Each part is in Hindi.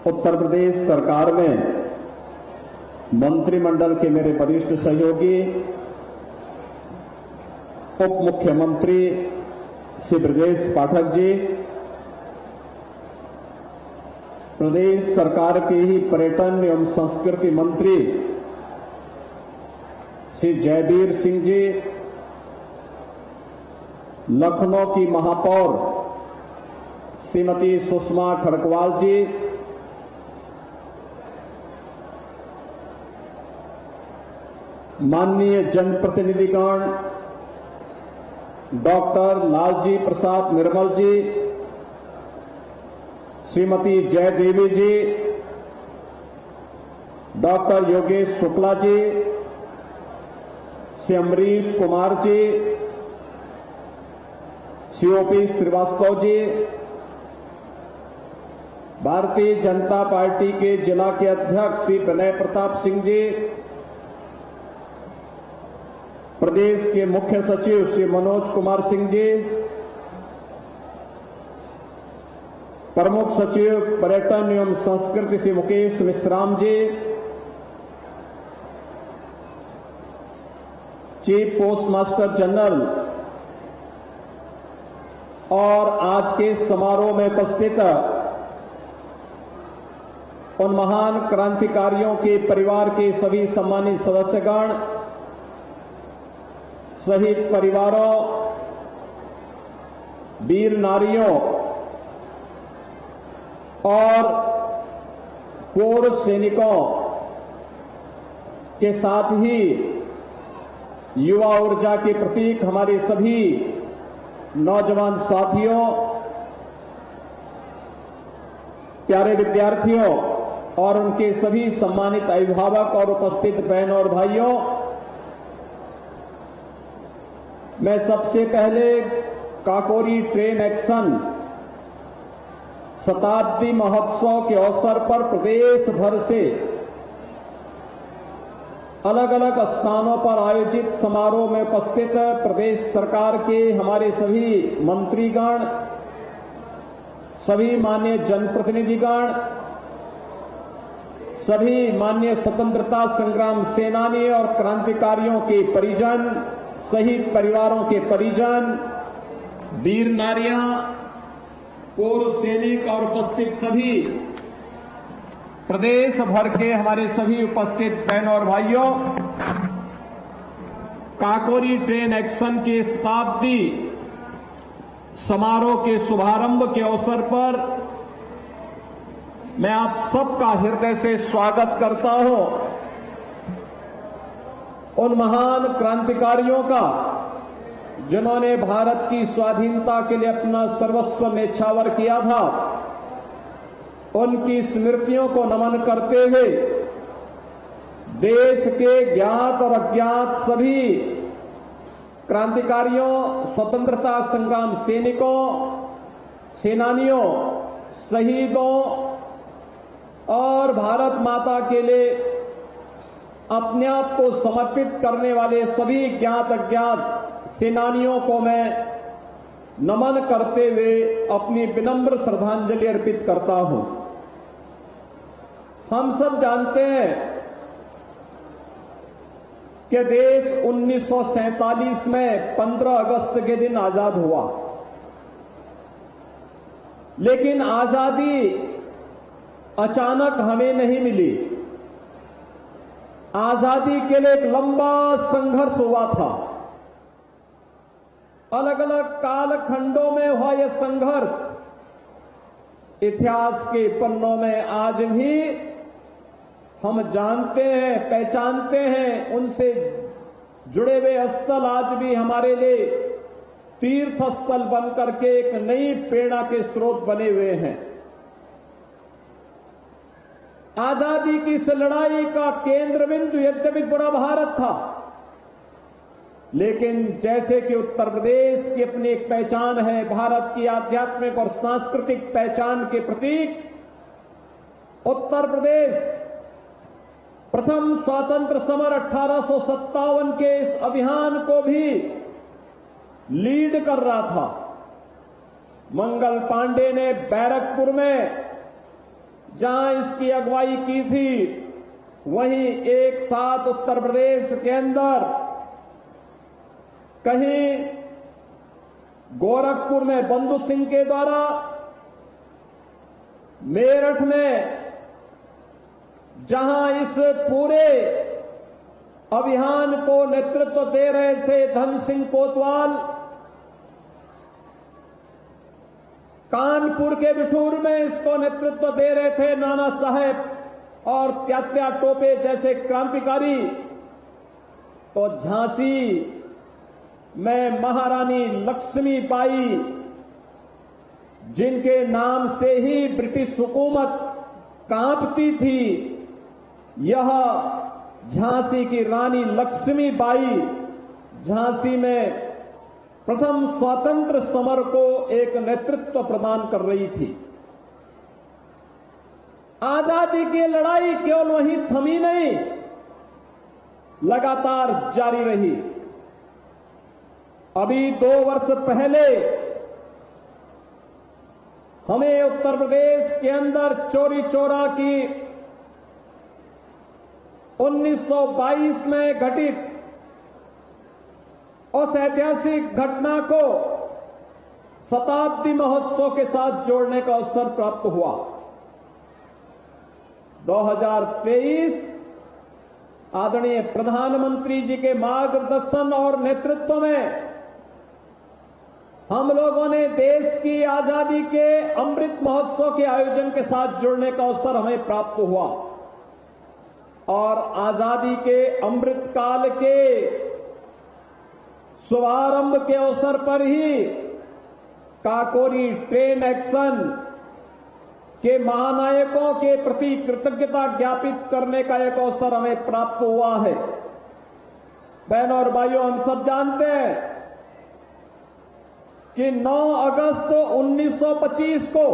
उत्तर प्रदेश सरकार में मंत्रिमंडल के मेरे वरिष्ठ सहयोगी, उप मुख्यमंत्री श्री ब्रजेश पाठक जी, प्रदेश सरकार के ही पर्यटन एवं संस्कृति मंत्री श्री जयवीर सिंह जी, लखनऊ की महापौर श्रीमती सुषमा खड़गवाल जी, माननीय जनप्रतिनिधिगण डॉक्टर लालजी प्रसाद निर्मल जी, श्रीमती जयदेवी जी, doctor Yogesh Shukla ji, Shri Amrish Kumar ji, Shri OP Srivastava ji, Bharatiya Janata party के जिला के अध्यक्ष श्री विनय प्रताप सिंह जी, प्रदेश के मुख्य सचिव श्री मनोज कुमार सिंह जी, प्रमुख सचिव पर्यटन एवं संस्कृति श्री मुकेश विश्राम जी, चीफ पोस्ट मास्टर जनरल और आज के समारोह में उपस्थित उन महान क्रांतिकारियों के परिवार के सभी सम्मानित सदस्यगण, शहीद परिवारों, वीर नारियों और पूर्व सैनिकों के साथ ही युवा ऊर्जा के प्रतीक हमारे सभी नौजवान साथियों, प्यारे विद्यार्थियों और उनके सभी सम्मानित अभिभावक और उपस्थित बहनों और भाइयों, मैं सबसे पहले काकोरी ट्रेन एक्शन शताब्दी महोत्सव के अवसर पर प्रदेश भर से अलग अलग स्थानों पर आयोजित समारोह में उपस्थित प्रदेश सरकार के हमारे सभी मंत्रीगण, सभी माननीय जनप्रतिनिधिगण, सभी माननीय स्वतंत्रता संग्राम सेनानी और क्रांतिकारियों के परिजन, शहीद परिवारों के परिजन, वीर नारियां, पूर्व सैनिक और उपस्थित सभी प्रदेश भर के हमारे सभी उपस्थित बहनों और भाइयों, काकोरी ट्रेन एक्शन के शताब्दी समारोह के शुभारंभ के अवसर पर मैं आप सबका हृदय से स्वागत करता हूं। उन महान क्रांतिकारियों का जिन्होंने भारत की स्वाधीनता के लिए अपना सर्वस्व न्यौछावर किया था, उनकी स्मृतियों को नमन करते हुए देश के ज्ञात और अज्ञात सभी क्रांतिकारियों, स्वतंत्रता संग्राम सैनिकों, सेनानियों, शहीदों और भारत माता के लिए अपने आप को समर्पित करने वाले सभी ज्ञात अज्ञात सेनानियों को मैं नमन करते हुए अपनी विनम्र श्रद्धांजलि अर्पित करता हूं। हम सब जानते हैं कि देश 1947 में 15 अगस्त के दिन आजाद हुआ, लेकिन आजादी अचानक हमें नहीं मिली। आजादी के लिए एक लंबा संघर्ष हुआ था। अलग अलग कालखंडों में हुआ यह संघर्ष इतिहास के पन्नों में आज भी हम जानते हैं, पहचानते हैं। उनसे जुड़े हुए स्थल आज भी हमारे लिए तीर्थ स्थल बनकर के एक नई प्रेरणा के स्रोत बने हुए हैं। आजादी की इस लड़ाई का केंद्र बिंदु यद्यपि पूरा भारत था, लेकिन जैसे कि उत्तर प्रदेश की अपनी एक पहचान है, भारत की आध्यात्मिक और सांस्कृतिक पहचान के प्रतीक उत्तर प्रदेश प्रथम स्वातंत्र समर 1857 के इस अभियान को भी लीड कर रहा था। मंगल पांडे ने बैरकपुर में जहां इसकी अगुवाई की थी, वहीं एक साथ उत्तर प्रदेश के अंदर कहीं गोरखपुर में बंधु सिंह के द्वारा, मेरठ में जहां इस पूरे अभियान को नेतृत्व दे रहे थे धन सिंह कोतवाल, कानपुर के बिठूर में इसको नेतृत्व दे रहे थे नाना साहेब और त्यात्या टोपे जैसे क्रांतिकारी, तो झांसी में महारानी लक्ष्मीबाई, जिनके नाम से ही ब्रिटिश हुकूमत कांपती थी, यह झांसी की रानी लक्ष्मीबाई झांसी में प्रथम स्वतंत्र समर को एक नेतृत्व प्रदान कर रही थी। आजादी की लड़ाई केवल वहीं थमी नहीं, लगातार जारी रही। अभी 2 वर्ष पहले हमें उत्तर प्रदेश के अंदर चोरी चोरा की 1922 में घटित उस ऐतिहासिक घटना को शताब्दी महोत्सव के साथ जोड़ने का अवसर प्राप्त हुआ। 2023 आदरणीय प्रधानमंत्री जी के मार्गदर्शन और नेतृत्व में हम लोगों ने देश की आजादी के अमृत महोत्सव के आयोजन के साथ जुड़ने का अवसर हमें प्राप्त हुआ और आजादी के अमृत काल के शुभारंभ के अवसर पर ही काकोरी ट्रेन एक्शन के महानायकों के प्रति कृतज्ञता ज्ञापित करने का एक अवसर हमें प्राप्त हुआ है। बहनों और भाइयों, हम सब जानते हैं कि 9 अगस्त 1925 को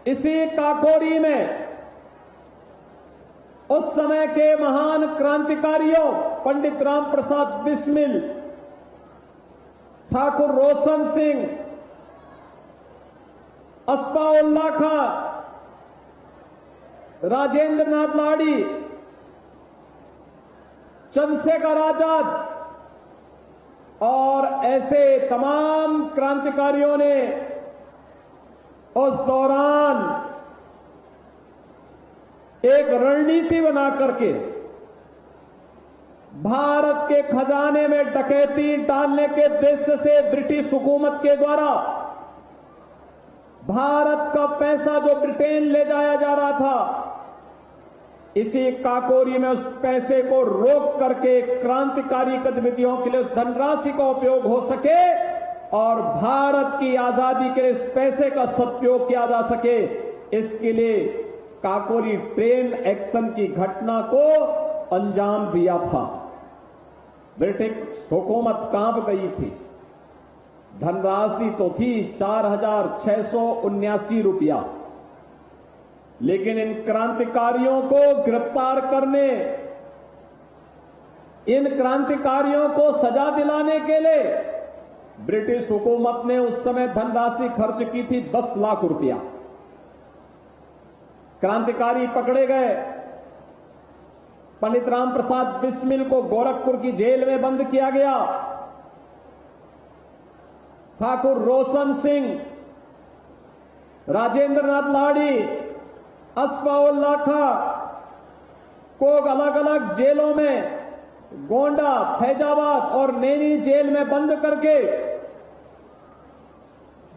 इसी काकोरी में उस समय के महान क्रांतिकारियों पंडित राम प्रसाद बिस्मिल, ठाकुर रोशन सिंह, अस्फाउल्लाह खां, राजेंद्र नाथ लाड़ी, चंद्रशेखर आजाद और ऐसे तमाम क्रांतिकारियों ने उस दौरान एक रणनीति बना करके भारत के खजाने में डकैती डालने के उद्देश्य से ब्रिटिश हुकूमत के द्वारा भारत का पैसा जो ब्रिटेन ले जाया जा रहा था, इसी काकोरी में उस पैसे को रोक करके क्रांतिकारी गतिविधियों के लिए उस धनराशि का उपयोग हो सके और भारत की आजादी के लिए इस पैसे का सदुपयोग किया जा सके, इसके लिए काकोरी ट्रेन एक्शन की घटना को अंजाम दिया था। ब्रिटिश हुकूमत कांप गई थी। धनराशि तो थी 4,679 रुपया, लेकिन इन क्रांतिकारियों को गिरफ्तार करने, इन क्रांतिकारियों को सजा दिलाने के लिए ब्रिटिश हुकूमत ने उस समय धनराशि खर्च की थी 10 लाख रुपया। क्रांतिकारी पकड़े गए। पंडित राम प्रसाद बिस्मिल को गोरखपुर की जेल में बंद किया गया। ठाकुर रोशन सिंह, राजेंद्र नाथ लाड़ी, अस्फाउल्लाह खां को अलग अलग जेलों में गोंडा, फैजाबाद और नैनी जेल में बंद करके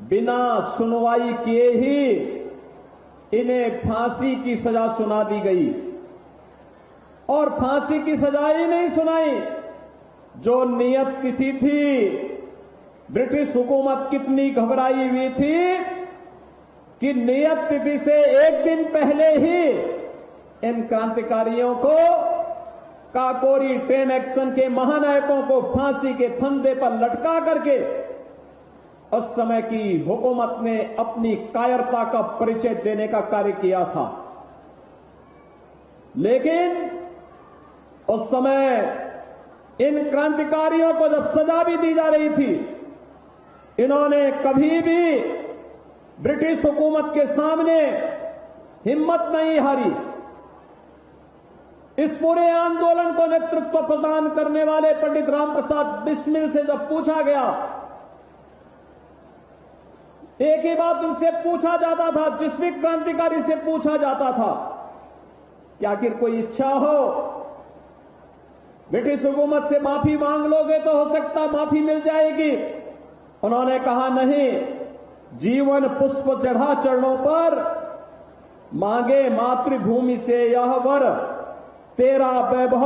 बिना सुनवाई किए ही इन्हें फांसी की सजा सुना दी गई। और फांसी की सजा ही नहीं सुनाई, जो नियत तिथि थी, ब्रिटिश हुकूमत कितनी घबराई हुई थी कि नियत तिथि से 1 दिन पहले ही इन क्रांतिकारियों को, काकोरी ट्रेन एक्शन के महानायकों को फांसी के फंदे पर लटका करके उस समय की हुकूमत ने अपनी कायरता का परिचय देने का कार्य किया था। लेकिन उस समय इन क्रांतिकारियों को जब सजा भी दी जा रही थी, इन्होंने कभी भी ब्रिटिश हुकूमत के सामने हिम्मत नहीं हारी। इस पूरे आंदोलन को नेतृत्व प्रदान करने वाले पंडित रामप्रसाद बिस्मिल से जब पूछा गया, एक ही बात उनसे पूछा जाता था, जिस भी क्रांतिकारी से पूछा जाता था कि आखिर कोई इच्छा हो, ब्रिटिश हुकूमत से माफी मांग लोगे तो हो सकता माफी मिल जाएगी। उन्होंने कहा नहीं, जीवन पुष्प चढ़ा चरणों पर, मांगे मातृभूमि से यह वर, तेरा वैभव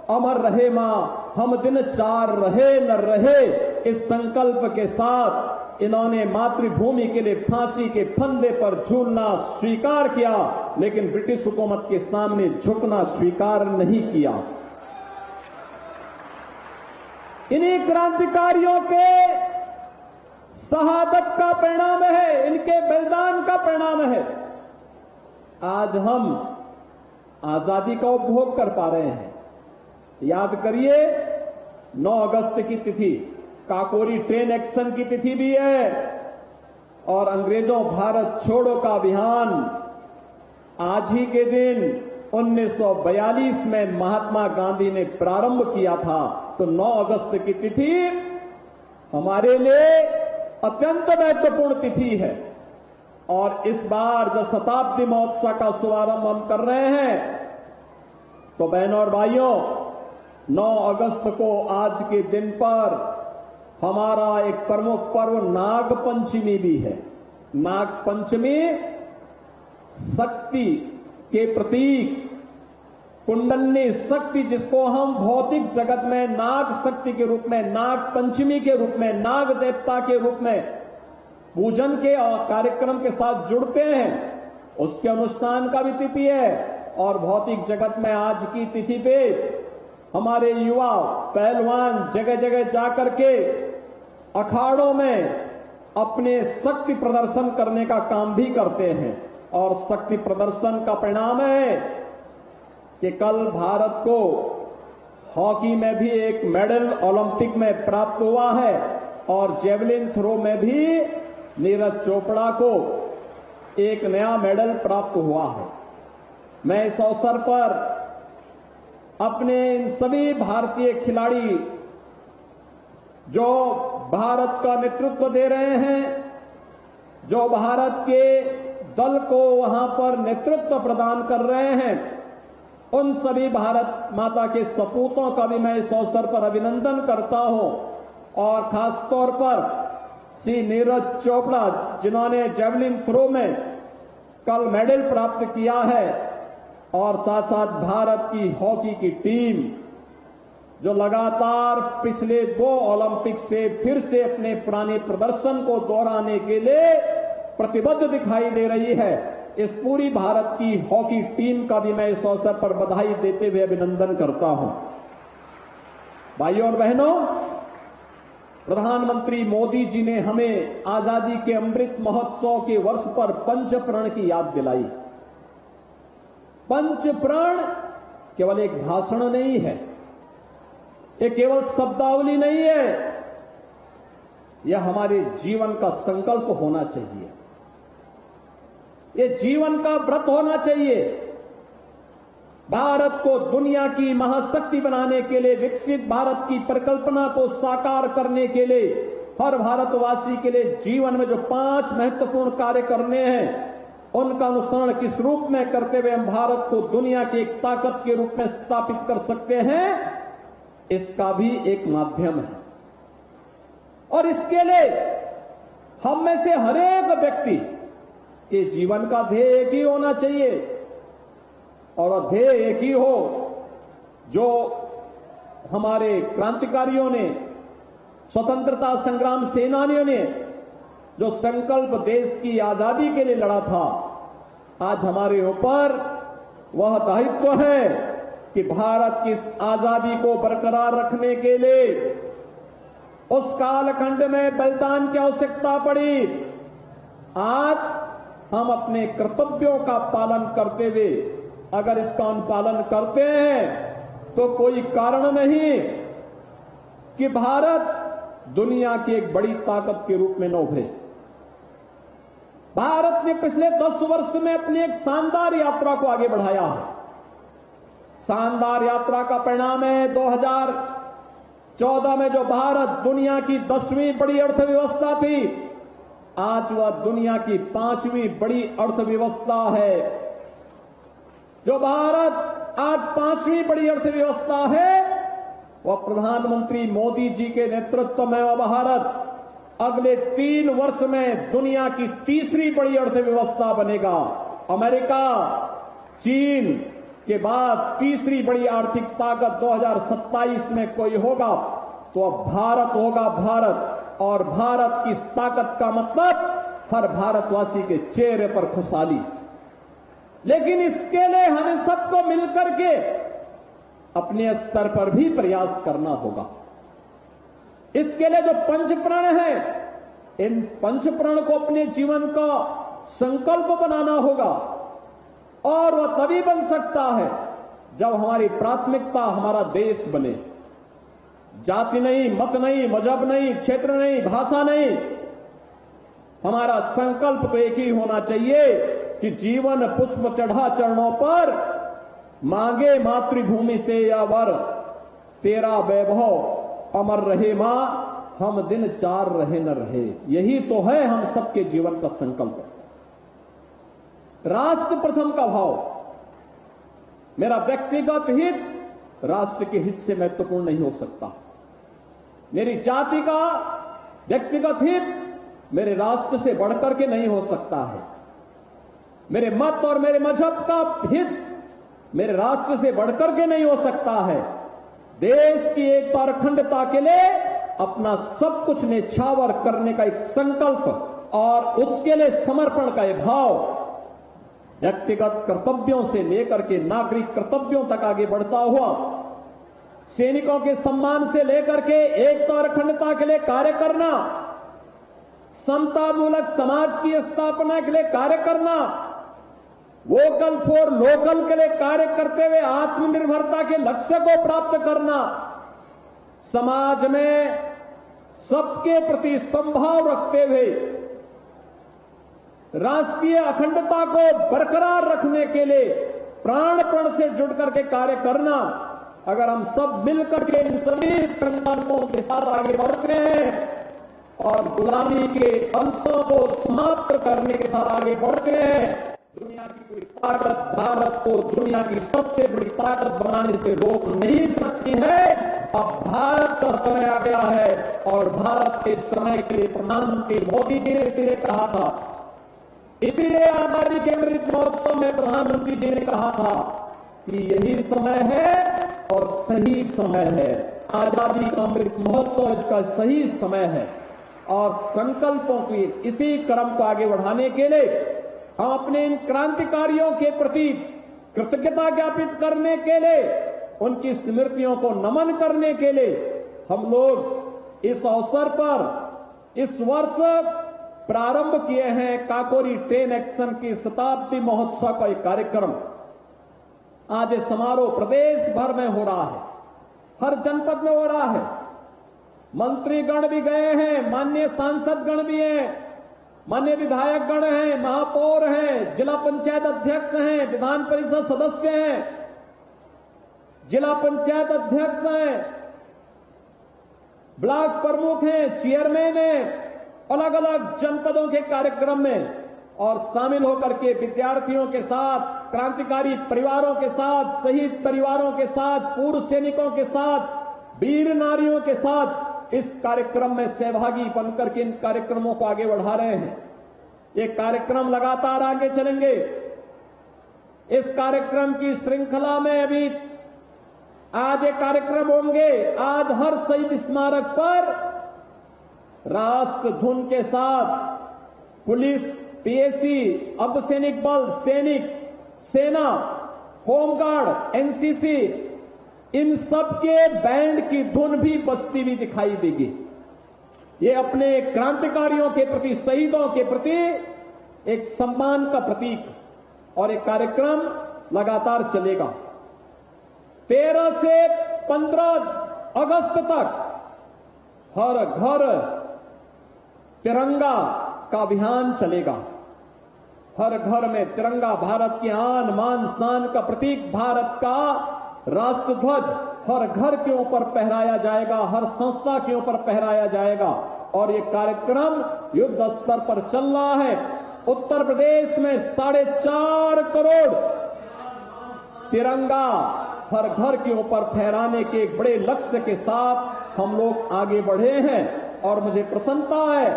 अमर रहे मां, हम दिन चार रहे न रहे। इस संकल्प के साथ इन्होंने मातृभूमि के लिए फांसी के फंदे पर झूलना स्वीकार किया, लेकिन ब्रिटिश हुकूमत के सामने झुकना स्वीकार नहीं किया। इन्हीं क्रांतिकारियों के शहादत का परिणाम है, इनके बलिदान का परिणाम है आज हम आजादी का उपभोग कर पा रहे हैं। याद करिए, 9 अगस्त की तिथि काकोरी ट्रेन एक्शन की तिथि भी है, और अंग्रेजों भारत छोड़ो का अभियान आज ही के दिन 1942 में महात्मा गांधी ने प्रारंभ किया था। तो 9 अगस्त की तिथि हमारे लिए अत्यंत महत्वपूर्ण तिथि है। और इस बार जो शताब्दी महोत्सव का शुभारंभ हम कर रहे हैं, तो बहनों और भाइयों, 9 अगस्त को आज के दिन पर हमारा एक प्रमुख पर्व नाग पंचमी भी है। नाग पंचमी शक्ति के प्रतीक, कुंडलनी शक्ति, जिसको हम भौतिक जगत में नाग शक्ति के रूप में, नाग पंचमी के रूप में, नाग देवता के रूप में पूजन के कार्यक्रम के साथ जुड़ते हैं, उसके अनुष्ठान का भी तिथि है। और भौतिक जगत में आज की तिथि पे हमारे युवा पहलवान जगह जगह जाकर के अखाड़ों में अपने शक्ति प्रदर्शन करने का काम भी करते हैं। और शक्ति प्रदर्शन का परिणाम है कि कल भारत को हॉकी में भी एक मेडल ओलंपिक में प्राप्त हुआ है, और जेवलिन थ्रो में भी नीरज चोपड़ा को एक नया मेडल प्राप्त हुआ है। मैं इस अवसर पर अपने इन सभी भारतीय खिलाड़ी जो भारत का नेतृत्व दे रहे हैं, जो भारत के दल को वहां पर नेतृत्व प्रदान कर रहे हैं, उन सभी भारत माता के सपूतों का भी मैं इस अवसर पर अभिनंदन करता हूं। और खासतौर पर श्री नीरज चोपड़ा, जिन्होंने जेवलिन थ्रो में कल मेडल प्राप्त किया है, और साथ साथ भारत की हॉकी की टीम जो लगातार पिछले 2 ओलंपिक से फिर से अपने पुराने प्रदर्शन को दोहराने के लिए प्रतिबद्ध दिखाई दे रही है, इस पूरी भारत की हॉकी टीम का भी मैं इस अवसर पर बधाई देते हुए अभिनंदन करता हूं। भाइयों और बहनों, प्रधानमंत्री मोदी जी ने हमें आजादी के अमृत महोत्सव के वर्ष पर पंचप्रण की याद दिलाई। पंचप्रण केवल एक भाषण नहीं है, ये केवल शब्दावली नहीं है, यह हमारे जीवन का संकल्प होना चाहिए, ये जीवन का व्रत होना चाहिए। भारत को दुनिया की महाशक्ति बनाने के लिए, विकसित भारत की परिकल्पना को साकार करने के लिए, हर भारतवासी के लिए जीवन में जो 5 महत्वपूर्ण कार्य करने हैं, उनका अनुसरण किस रूप में करते हुए हम भारत को दुनिया की एक ताकत के रूप में स्थापित कर सकते हैं, इसका भी एक माध्यम है। और इसके लिए हम में से हर एक व्यक्ति के जीवन का ध्येय एक ही होना चाहिए, और ध्येय एक ही हो जो हमारे क्रांतिकारियों ने, स्वतंत्रता संग्राम सेनानियों ने जो संकल्प देश की आजादी के लिए लड़ा था, आज हमारे ऊपर वह दायित्व है कि भारत की इस आजादी को बरकरार रखने के लिए उस कालखंड में बलिदान की आवश्यकता पड़ी। आज हम अपने कर्तव्यों का पालन करते हुए अगर इसका अनुपालन करते हैं तो कोई कारण नहीं कि भारत दुनिया की एक बड़ी ताकत के रूप में न उभरे। भारत ने पिछले 10 वर्ष में अपनी एक शानदार यात्रा को आगे बढ़ाया है। शानदार यात्रा का परिणाम है 2014 में जो भारत दुनिया की 10वीं बड़ी अर्थव्यवस्था थी, आज वह दुनिया की 5वीं बड़ी अर्थव्यवस्था है। जो भारत आज 5वीं बड़ी अर्थव्यवस्था है, वह प्रधानमंत्री मोदी जी के नेतृत्व में वह भारत अगले 3 वर्ष में दुनिया की 3री बड़ी अर्थव्यवस्था बनेगा। अमेरिका, चीन के बाद 3री बड़ी आर्थिक ताकत 2027 में कोई होगा तो अब भारत होगा। भारत और भारत की इस ताकत का मतलब हर भारतवासी के चेहरे पर खुशहाली। लेकिन इसके लिए हमें सबको मिलकर के अपने स्तर पर भी प्रयास करना होगा। इसके लिए जो पंचप्रण है, इन पंचप्रण को अपने जीवन का संकल्प बनाना होगा और वह तभी बन सकता है जब हमारी प्राथमिकता हमारा देश बने। जाति नहीं, मत नहीं, मजहब नहीं, क्षेत्र नहीं, भाषा नहीं, हमारा संकल्प तो एक ही होना चाहिए कि जीवन पुष्प चढ़ा चरणों पर मांगे मातृभूमि से या वर, तेरा वैभव अमर रहे मां, हम दिन 4 रहे न रहे। यही तो है हम सबके जीवन का संकल्प। राष्ट्र प्रथम का भाव, मेरा व्यक्तिगत हित राष्ट्र के हित से महत्वपूर्ण नहीं हो सकता। मेरी जाति का व्यक्तिगत हित मेरे राष्ट्र से बढ़कर के नहीं हो सकता है। मेरे मत और मेरे मजहब का हित मेरे राष्ट्र से बढ़कर के नहीं हो सकता है। देश की एकता और अखंडता के लिए अपना सब कुछ न्यौछावर करने का एक संकल्प और उसके लिए समर्पण का एक भाव व्यक्तिगत कर्तव्यों से लेकर के नागरिक कर्तव्यों तक आगे बढ़ता हुआ, सैनिकों के सम्मान से लेकर के एकता और अखंडता के लिए कार्य करना, समतामूलक समाज की स्थापना के लिए कार्य करना, वोकल फॉर लोकल के लिए कार्य करते हुए आत्मनिर्भरता के लक्ष्य को प्राप्त करना, समाज में सबके प्रति समभाव रखते हुए राष्ट्रीय अखंडता को बरकरार रखने के लिए प्राणपण से जुड़ करके कार्य करना। अगर हम सब मिलकर के इन सभी संकल्पों के साथ आगे बढ़ते हैं और गुलामी के अंशों को समाप्त करने के साथ आगे बढ़ते हैं, दुनिया की कोई ताकत भारत को दुनिया की सबसे बड़ी ताकत बनाने से रोक नहीं सकती है। अब भारत का समय आ गया है और भारत के समय के लिए प्रधानमंत्री मोदी जी ने इसीलिए कहा था, इसीलिए आजादी के अमृत महोत्सव में प्रधानमंत्री जी ने कहा था कि यही समय है और सही समय है। आजादी का अमृत महोत्सव इसका सही समय है और संकल्पों की इसी क्रम को आगे बढ़ाने के लिए हम अपने इन क्रांतिकारियों के प्रति कृतज्ञता ज्ञापित करने के लिए, उनकी स्मृतियों को नमन करने के लिए हम लोग इस अवसर पर इस वर्ष प्रारंभ किए हैं काकोरी ट्रेन एक्शन की शताब्दी महोत्सव का एक कार्यक्रम। आज ये समारोह प्रदेश भर में हो रहा है, हर जनपद में हो रहा है। मंत्रीगण भी गए हैं, माननीय सांसदगण भी हैं, माननीय विधायकगण हैं, महापौर हैं, जिला पंचायत अध्यक्ष हैं, विधान परिषद सदस्य हैं, जिला पंचायत अध्यक्ष हैं, ब्लॉक प्रमुख हैं, चेयरमैन हैं, अलग अलग जनपदों के कार्यक्रम में और शामिल होकर के विद्यार्थियों के साथ, क्रांतिकारी परिवारों के साथ, शहीद परिवारों के साथ, पूर्व सैनिकों के साथ, वीर नारियों के साथ इस कार्यक्रम में सहभागी बनकर के इन कार्यक्रमों को आगे बढ़ा रहे हैं। ये कार्यक्रम लगातार आगे चलेंगे। इस कार्यक्रम की श्रृंखला में अभी आज ये कार्यक्रम होंगे। आज हर शहीद स्मारक पर राष्ट्र धुन के साथ पुलिस, पीएसी, अर्धसैनिक बल, सैनिक, सेना, होमगार्ड, एनसीसी, इन सबके बैंड की धुन भी बजती हुई दिखाई देगी। ये अपने क्रांतिकारियों के प्रति, शहीदों के प्रति एक सम्मान का प्रतीक और एक कार्यक्रम लगातार चलेगा। 13 से 15 अगस्त तक हर घर तिरंगा का अभियान चलेगा। हर घर में तिरंगा, भारत की आन मान शान का प्रतीक भारत का राष्ट्रध्वज हर घर के ऊपर फहराया जाएगा, हर संस्था के ऊपर फहराया जाएगा। और ये कार्यक्रम युद्ध स्तर पर चल रहा है। उत्तर प्रदेश में 4.5 करोड़ तिरंगा हर घर के ऊपर फहराने के एक बड़े लक्ष्य के साथ हम लोग आगे बढ़े हैं। और मुझे प्रसन्नता है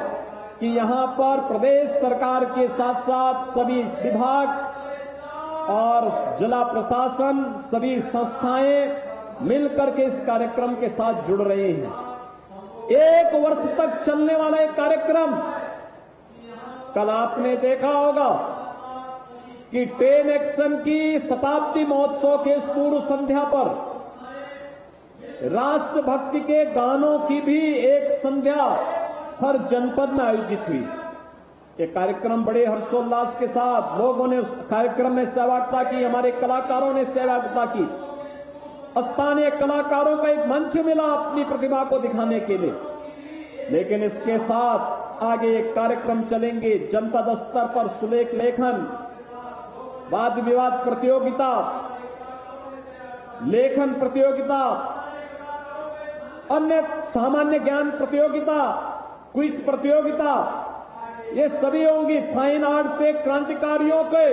कि यहां पर प्रदेश सरकार के साथ साथ सभी विभाग और जिला प्रशासन, सभी संस्थाएं मिलकर के इस कार्यक्रम के साथ जुड़ रहे हैं। 1 वर्ष तक चलने वाला एक कार्यक्रम। कल आपने देखा होगा कि टेन एक्शन की शताब्दी महोत्सव के इस पूर्व संध्या पर राष्ट्रभक्ति के गानों की भी एक संध्या हर जनपद में आयोजित हुई। ये कार्यक्रम बड़े हर्षोल्लास के साथ लोगों ने उस कार्यक्रम में सहभागिता की, हमारे कलाकारों ने सहभागिता की। स्थानीय कलाकारों का एक मंच मिला अपनी प्रतिभा को दिखाने के लिए। लेकिन इसके साथ आगे एक कार्यक्रम चलेंगे जनपद स्तर पर सुलेख लेखन, वाद विवाद प्रतियोगिता, लेखन प्रतियोगिता, अन्य सामान्य ज्ञान प्रतियोगिता, क्विज प्रतियोगिता, ये सभी होंगी। फाइन आर्ट से क्रांतिकारियों के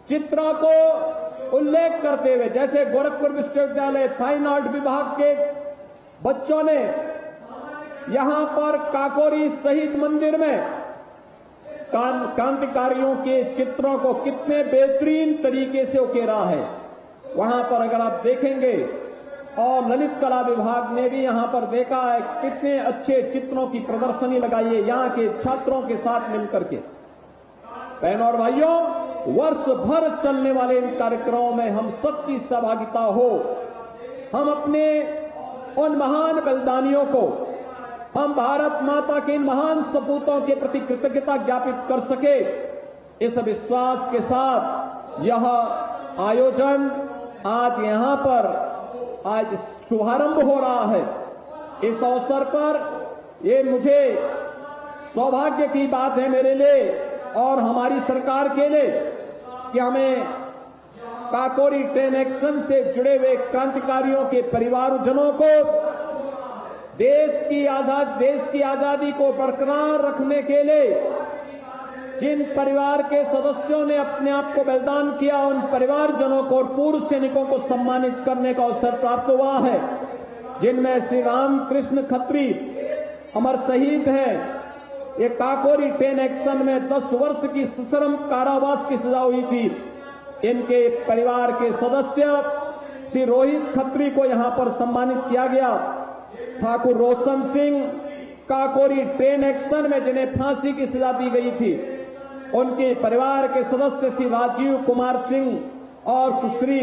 चित्रों को उल्लेख करते हुए, जैसे गोरखपुर विश्वविद्यालय फाइन आर्ट विभाग के बच्चों ने यहां पर काकोरी शहीद मंदिर में क्रांतिकारियों के चित्रों को कितने बेहतरीन तरीके से उकेरा है। वहां पर अगर आप देखेंगे, और ललित कला विभाग ने भी यहां पर देखा है कितने अच्छे चित्रों की प्रदर्शनी लगाई है यहां के छात्रों के साथ मिलकर के। बहनों और भाइयों, वर्ष भर चलने वाले इन कार्यक्रमों में हम सबकी सहभागिता हो। हम अपने उन महान बलिदानियों को, हम भारत माता के इन महान सपूतों के प्रति कृतज्ञता ज्ञापित कर सके, इस विश्वास के साथ यह आयोजन आज यहां पर आज शुभारंभ हो रहा है। इस अवसर पर ये मुझे सौभाग्य की बात है मेरे लिए और हमारी सरकार के लिए कि हमें काकोरी टेन एक्शन से जुड़े हुए क्रांतिकारियों के परिवारजनों को देश की आजादी को बरकरार रखने के लिए जिन परिवार के सदस्यों ने अपने आप को बलिदान किया, उन परिवारजनों को और पूर्व सैनिकों को सम्मानित करने का अवसर प्राप्त हुआ है, जिनमें श्री रामकृष्ण खत्री अमर शहीद हैं। ये काकोरी टेन एक्शन में 10 वर्ष की सश्रम कारावास की सजा हुई थी। इनके परिवार के सदस्य श्री रोहित खत्री को यहां पर सम्मानित किया गया। ठाकुर रोशन सिंह काकोरी टेन एक्शन में जिन्हें फांसी की सजा दी गई थी, उनके परिवार के सदस्य श्री राजीव कुमार सिंह और सुश्री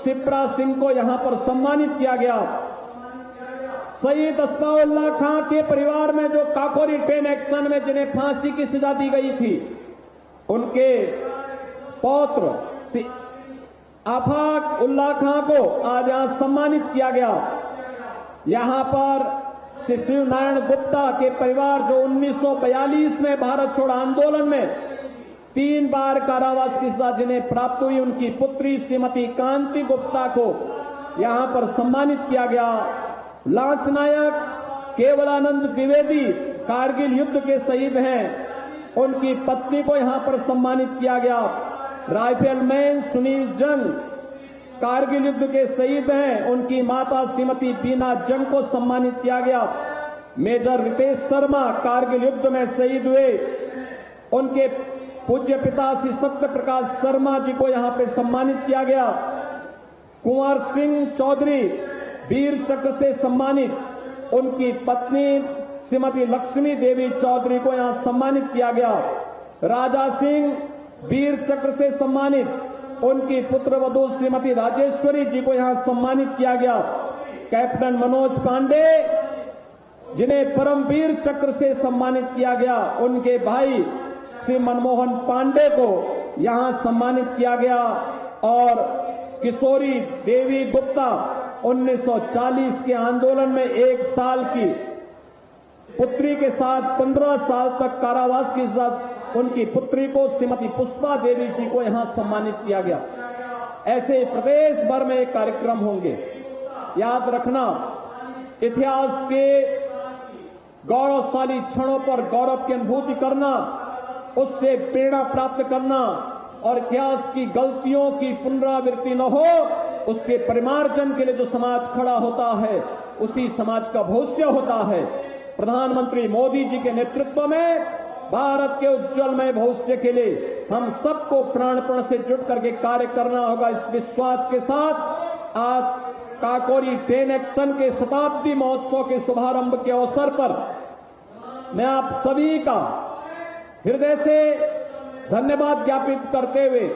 शिप्रा सिंह को यहां पर सम्मानित किया गया। शहीद अस्फाउल्लाह खां के परिवार में जो काकोरी टेन एक्शन में जिन्हें फांसी की सजा दी गई थी, उनके पौत्र श्री आफाक उल्लाह खां को आज यहां सम्मानित किया गया। यहां पर श्री शिवनारायण गुप्ता के परिवार जो 1942 में भारत छोड़ो आंदोलन में 3 बार कारावास की सजा जिन्हें प्राप्त हुई, उनकी पुत्री श्रीमती कांति गुप्ता को यहां पर सम्मानित किया गया। लांस नायक केवलानंद द्विवेदी कारगिल युद्ध के शहीद हैं, उनकी पत्नी को यहां पर सम्मानित किया गया। राइफलमैन सुनील जंग कारगिल युद्ध के शहीद हैं, उनकी माता श्रीमती बीना जंग को सम्मानित किया गया। मेजर रितेश शर्मा कारगिल युद्ध में शहीद हुए, उनके पूज्य पिता श्री सत्य प्रकाश शर्मा जी को यहां पर सम्मानित किया गया। कुंवर सिंह चौधरी वीर चक्र से सम्मानित, उनकी पत्नी श्रीमती लक्ष्मी देवी चौधरी को यहां सम्मानित किया गया। राजा सिंह वीर चक्र से सम्मानित, उनकी पुत्रवधू श्रीमती राजेश्वरी जी को यहां सम्मानित किया गया। कैप्टन मनोज पांडे जिन्हें परमवीर चक्र से सम्मानित किया गया, उनके भाई श्री मनमोहन पांडे को यहां सम्मानित किया गया। और किशोरी देवी गुप्ता 1940 के आंदोलन में 1 साल की पुत्री के साथ 15 साल तक कारावास की उनकी पुत्री को श्रीमती पुष्पा देवी जी को यहां सम्मानित किया गया। ऐसे प्रदेश भर में कार्यक्रम होंगे। याद रखना, इतिहास के गौरवशाली क्षणों पर गौरव की अनुभूति करना, उससे प्रेरणा प्राप्त करना और इतिहास की गलतियों की पुनरावृत्ति न हो, उसके परिमार्जन के लिए जो समाज खड़ा होता है उसी समाज का भविष्य होता है। प्रधानमंत्री मोदी जी के नेतृत्व में भारत के उज्जवलमय भविष्य के लिए हम सबको प्राणपण से जुट करके कार्य करना होगा। इस विश्वास के साथ आज काकोरी ट्रेन एक्शन के शताब्दी महोत्सव के शुभारंभ के अवसर पर मैं आप सभी का हृदय से धन्यवाद ज्ञापित करते हुए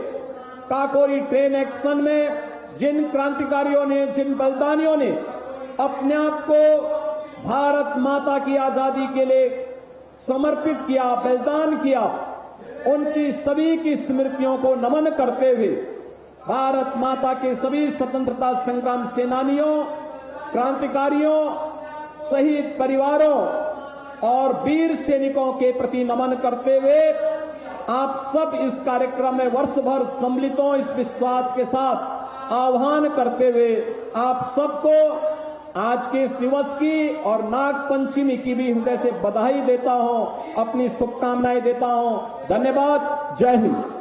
काकोरी ट्रेन एक्शन में जिन क्रांतिकारियों ने, जिन बलिदानियों ने अपने आप को भारत माता की आजादी के लिए समर्पित किया, बलिदान किया, उनकी सभी की स्मृतियों को नमन करते हुए भारत माता के सभी स्वतंत्रता संग्राम सेनानियों, क्रांतिकारियों, शहीद परिवारों और वीर सैनिकों के प्रति नमन करते हुए आप सब इस कार्यक्रम में वर्ष भर सम्मिलित हों, इस विश्वास के साथ आह्वान करते हुए आप सबको आज के इस दिवस की और नाग पंचमी की भी हृदय से बधाई देता हूं, अपनी शुभकामनाएं देता हूं। धन्यवाद। जय हिंद।